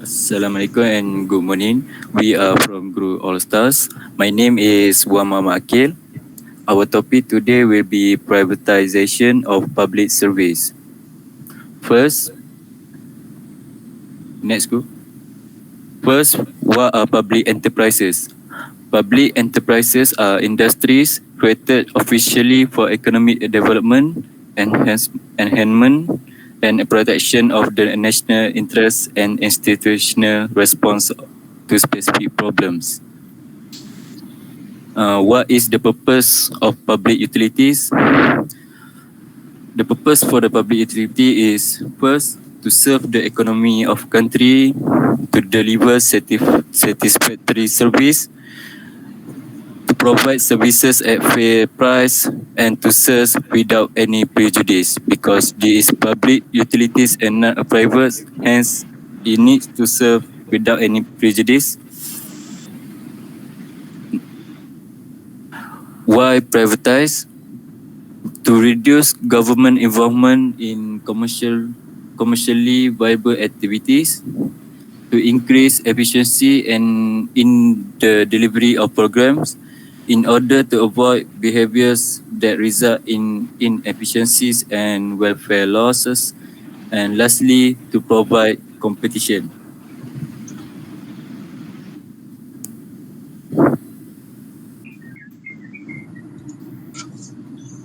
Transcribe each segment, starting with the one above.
Assalamualaikum and good morning. We are from Guru All Stars. My name is Wama Makil. Our topic today will be privatization of public service. First, next go. First, what are public enterprises? Public enterprises are industries created officially for economic development, enhancement, and protection of the national interest and institutional response to specific problems. What is the purpose of public utilities? The purpose for the public utility is first to serve the economy of country, to deliver satisfactory service, to provide services at fair price, and to serve without any prejudice, because this is public utilities and not a private, hence it needs to serve without any prejudice. Why privatize? To reduce government involvement in commercially viable activities, to increase efficiency and in the delivery of programs, in order to avoid behaviors that result in inefficiencies and welfare losses, and lastly, to provide competition.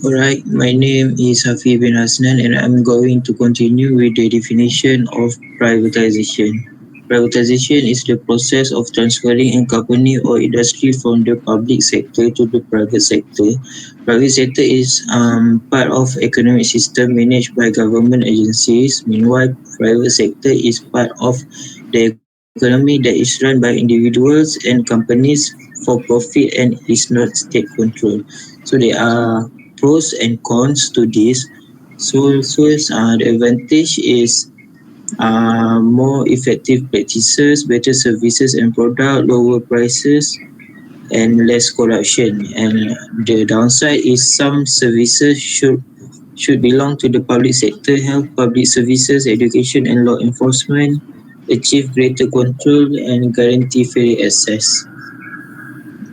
Alright, my name is Hafiz bin Hasnan and I'm going to continue with the definition of privatization. Privatization is the process of transferring a company or industry from the public sector to the private sector. Private sector is part of economic system managed by government agencies. Meanwhile, private sector is part of the economy that is run by individuals and companies for profit and is not state control. So there are pros and cons to this. So first, the advantage is more effective practices, better services and product, lower prices, and less corruption. And the downside is some services should belong to the public sector, health, public services, education, and law enforcement, achieve greater control and guarantee fair access.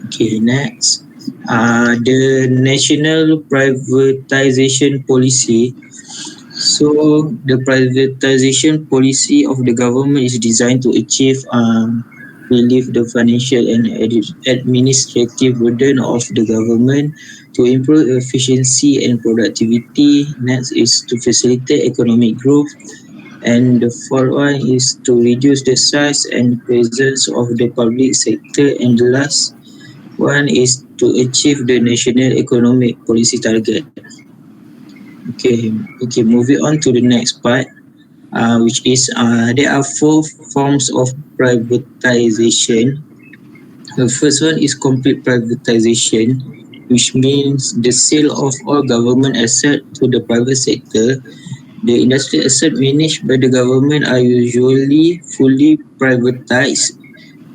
Okay, next. The national privatization policy. So the privatization policy of the government is designed to achieve relieve the financial and administrative burden of the government, to improve efficiency and productivity. Next is to facilitate economic growth. And the fourth one is to reduce the size and presence of the public sector. And the last one is to achieve the national economic policy target. Okay, moving on to the next part, which is there are four forms of privatization. The first one is complete privatization, which means the sale of all government assets to the private sector. The industrial assets managed by the government are usually fully privatized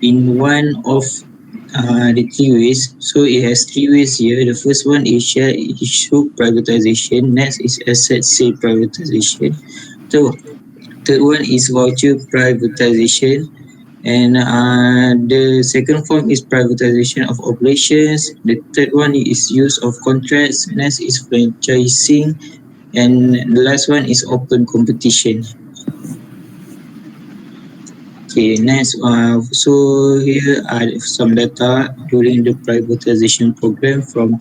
in one of the three ways. So it has three ways here. The first one is share issue privatization. Next is asset sale privatization. So third one is voucher privatization. And the second form is privatization of operations. The third one is use of contracts. Next is franchising. And the last one is open competition. Okay, next. So here are some data during the privatization program from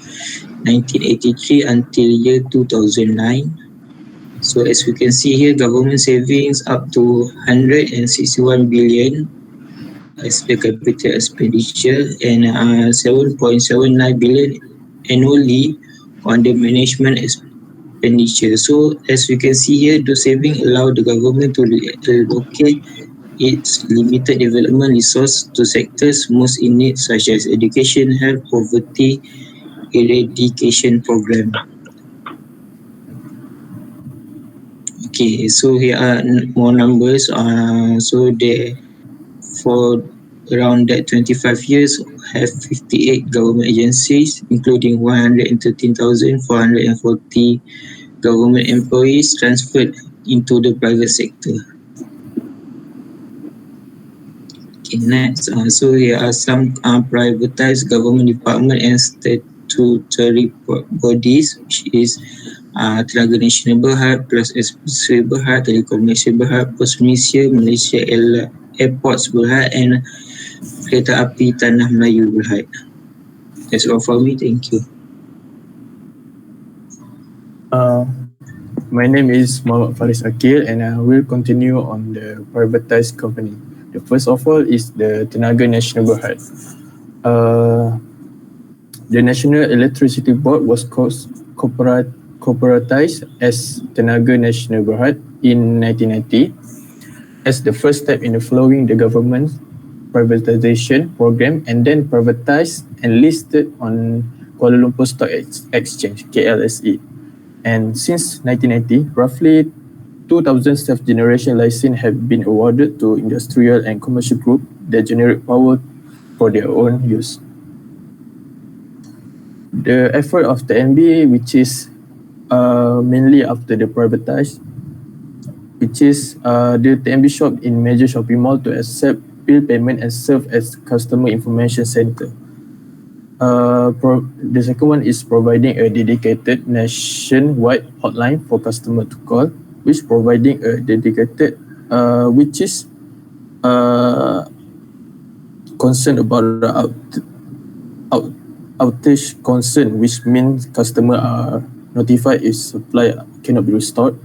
1983 until year 2009. So as we can see here, government savings up to 161 billion as the capital expenditure, and 7.79 billion annually on the management expenditure. So as we can see here, the saving allow the government to allocate its limited development resource to sectors most in need, such as education, health, poverty eradication program. Okay, so here are more numbers. So there for around that 25 years have 58 government agencies, including 113,440 government employees transferred into the private sector. Okay, next. So here are some privatized government department and statutory bodies, which is Tenaga Nasional Berhad, Kelas Eksekutif Berhad, Telekomunikasi Berhad, Pos Malaysia, Malaysia Airports Berhad, and Kereta Api Tanah Melayu Berhad. That's all for me. Thank you. My name is Muhammad Faris Akil and I will continue on the privatized company. The first of all is the Tenaga Nasional Berhad. The National Electricity Board was corporatized as Tenaga Nasional Berhad in 1990 as the first step in the following the government's privatization program and then privatized and listed on Kuala Lumpur Stock Exchange, KLSE. And since 1990, roughly 2,000 self-generation licenses have been awarded to industrial and commercial groups that generate power for their own use. The effort of the NB, which is mainly after the privatized, which is the TNB shop in major shopping mall to accept bill payment and serve as customer information center. The second one is providing a dedicated nationwide hotline for customer to call, which providing a dedicated, which is concerned about the outage concern, which means customer are notified if supply cannot be restored.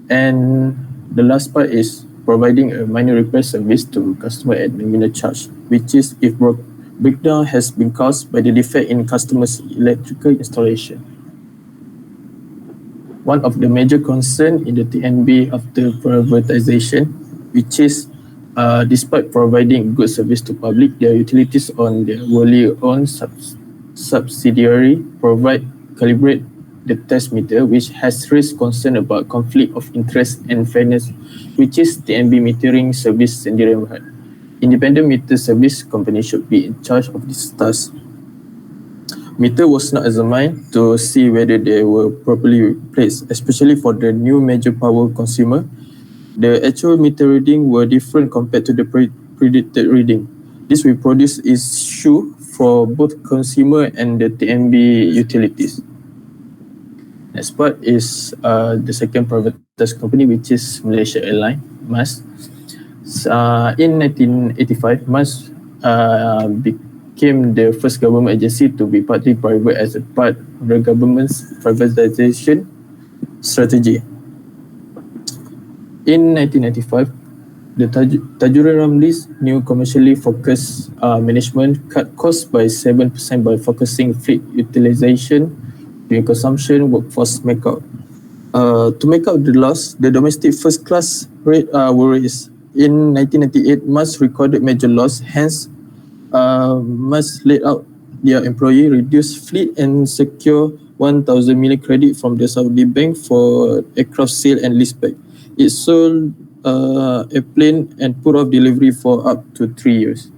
And the last part is providing a minor repair service to customer at nominal charge, which is if breakdown has been caused by the defect in customer's electrical installation. One of the major concerns in the TNB after privatization, which is despite providing good service to public, their utilities on their wholly owned subsidiary calibrate the test meter, which has raised concern about conflict of interest and fairness, which is TNB metering service Sendirian Berhad. Independent meter service company should be in charge of this task. Meter was not examined to see whether they were properly placed, especially for the new major power consumer. The actual meter reading were different compared to the predicted reading. This will produce issue for both consumer and the TNB utilities. Next part is the second privatized company, which is Malaysia Airlines, MAS. In 1985, MAS became the first government agency to be partly private as a part of the government's privatization strategy. In 1995, the Tajuran Ramli's new commercially focused management cut costs by 7% by focusing fleet utilization, fuel consumption, workforce make-up. To make up the loss, the domestic first class rate were raised. In 1998, MAS recorded major loss, hence MAS laid out their employee, reduce fleet and secure 1,000 million credit from the Saudi bank for aircraft sale and leaseback. It sold a plane and put off delivery for up to 3 years.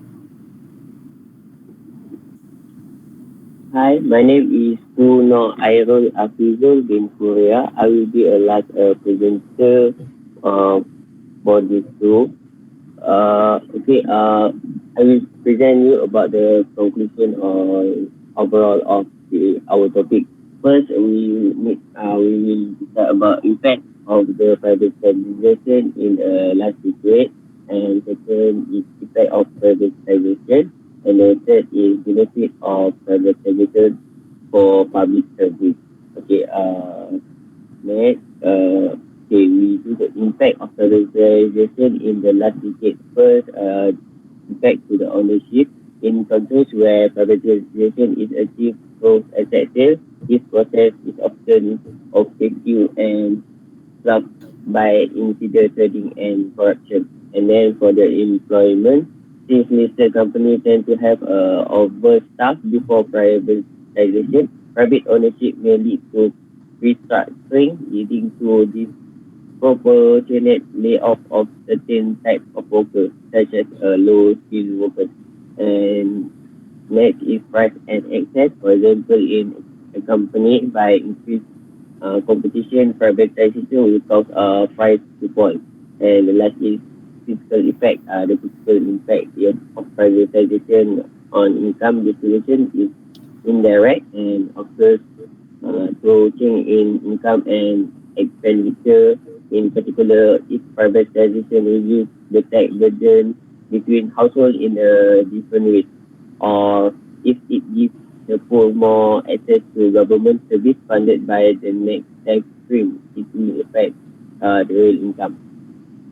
Hi, my name is Puno Airul Afizul bin Korea. I will be a last presenter for this group. I will present you about the conclusion or overall of our topic. First, we will talk about impact of the privatization in the last decade, and second is impact of privatization, and the third is benefit of privatization for public service. Okay, next, we do the impact of privatization in the last decade. First, impact to the ownership. In countries where privatization is achieved through asset sale, this process is often opaque and plugged by insider trading and corruption. And then for the employment, since listed companies tend to have overstaff before privatization, private ownership may lead to restructuring, leading to disproportionate layoff of certain types of workers, such as low-skilled workers. And next is price and access. For example, in a company, by increased competition, privatization will cause price to fall. And the last is fiscal effect. The fiscal impact of privatization on income distribution is indirect and occurs through change in income and expenditure. In particular, if privatization reduces the tax burden between households in a different way, or if it gives the poor more access to government service funded by the next tax stream, it will affect the real income.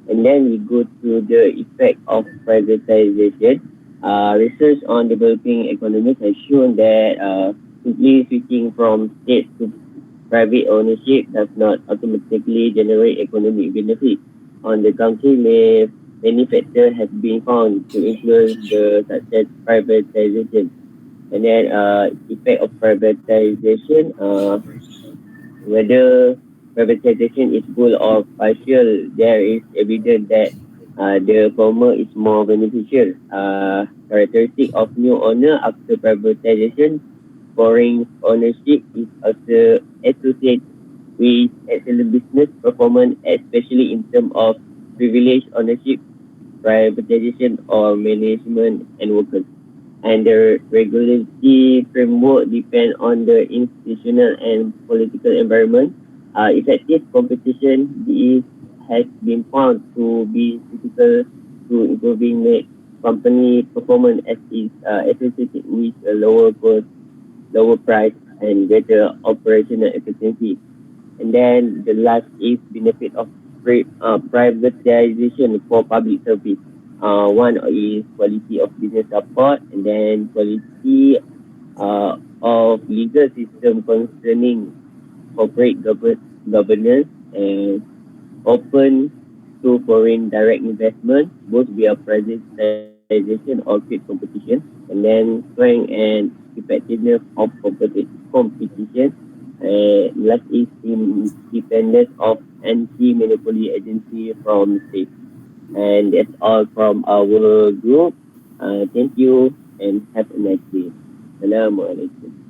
And then we go to the effect of privatization. Research on developing economies has shown that simply switching from state to private ownership does not automatically generate economic benefit. On the contrary, many factors have been found to influence the success privatization. And then effect of privatization, whether privatization is full or partial, there is evidence that the former is more beneficial. Characteristic of new owner after privatization, foreign ownership is also associated with excellent business performance, especially in terms of privileged ownership, privatization, or management and workers. And the regulatory framework depend on the institutional and political environment. Effective competition is, has been found to be critical to improving the company performance as is associated with a lower cost, lower price, and better operational efficiency. And then the last is benefit of privatization for public service. One is quality of business support, and then quality of legal system concerning corporate governance, and open to foreign direct investment, both via privatization or trade competition, and then strength and effectiveness of competition. Last is independence of anti-monopoly agency from state. And that's all from our group. Thank you and have a nice day. Assalamualaikum.